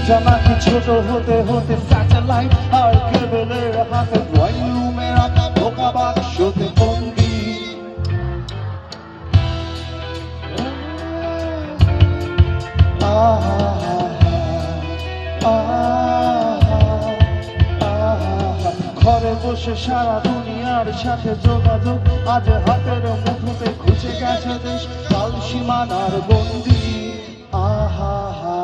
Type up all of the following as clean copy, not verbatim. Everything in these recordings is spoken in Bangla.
জানাকি ছোট হতে হতে স্যাটেলাইট আর কেবলের হাতে ড্রয়িং রুমে রাখা ঢোকা বাক্সতে বন্দি ঘরে বসে সারা দুনিয়ার সাথে যোগাযোগ আজ হাতের মুঠোতে খুঁজে গেছে দেশ কাল সীমানার বন্দি আহা হা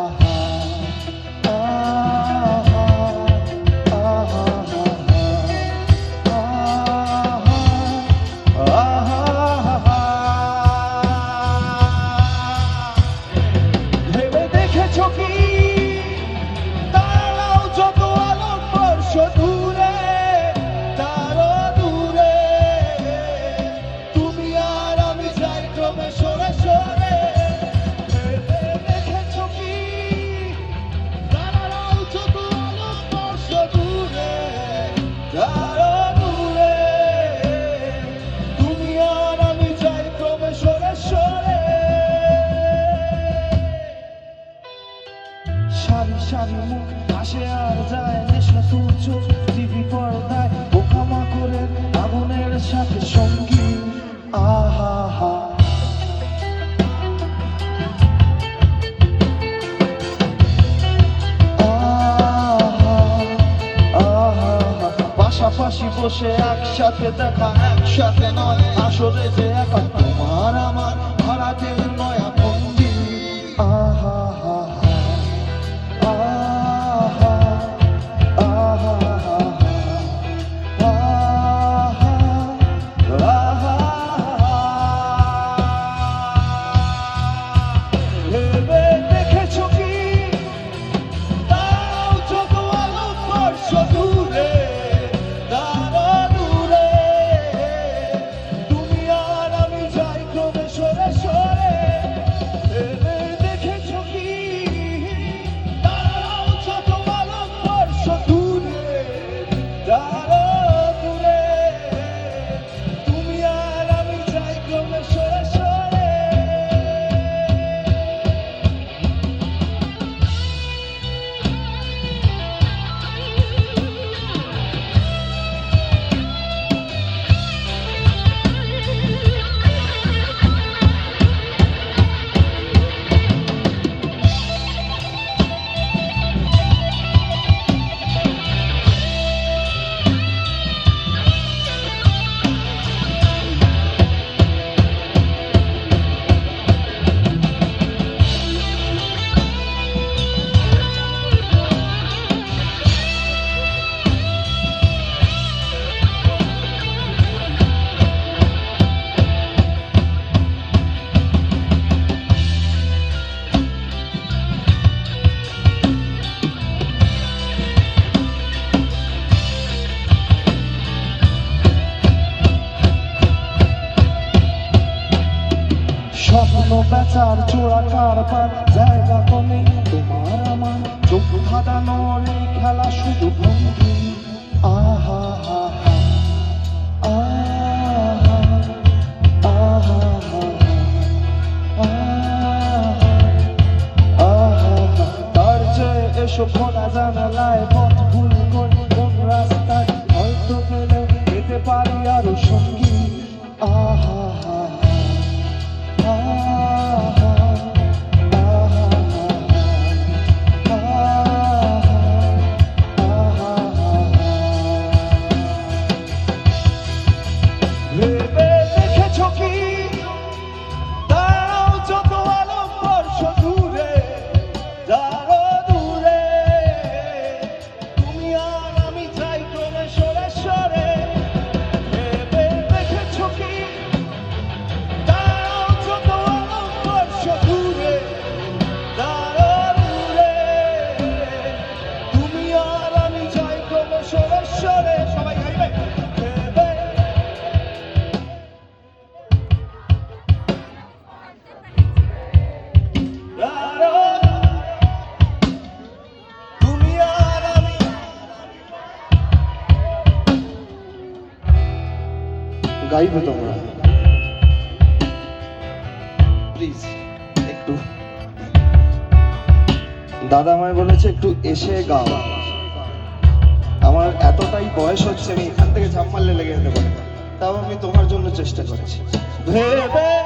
সারি মুখ আসে আর যায় নেশা তুচ্ছ টিভি পর্দায় পোকামাকড়ের আগুনের সাথে সঙ্গী আহা হা পাশাপাশি বসে একসাথে দেখা একসাথে নয় আসলে যে একা তোমার আমার ভাড়াটের নয়া বন্দি আহা হা স্বপ্ন বেচার চোরা কারবার জায়গা কমে তোমার আমার চোখ ধাঁধানোর এই খেলা শুধু ভঙ্গি আহা হা তার যে এসব খোলা জানালায় পথ ভুল করে কোন রাস্তায় হয়তো গেলে যেতে পারি আরো সঙ্গী আহা গাইবে তোমরা প্লিজ একটু দাদা আমায় বলেছে একটু এসে গাও। আমার এতটাই বয়স হচ্ছে, আমি এখান থেকে ঝাঁপ মারলে লেগে যেতে পারে, তাও আমি তোমার জন্য চেষ্টা করছি। ভেবে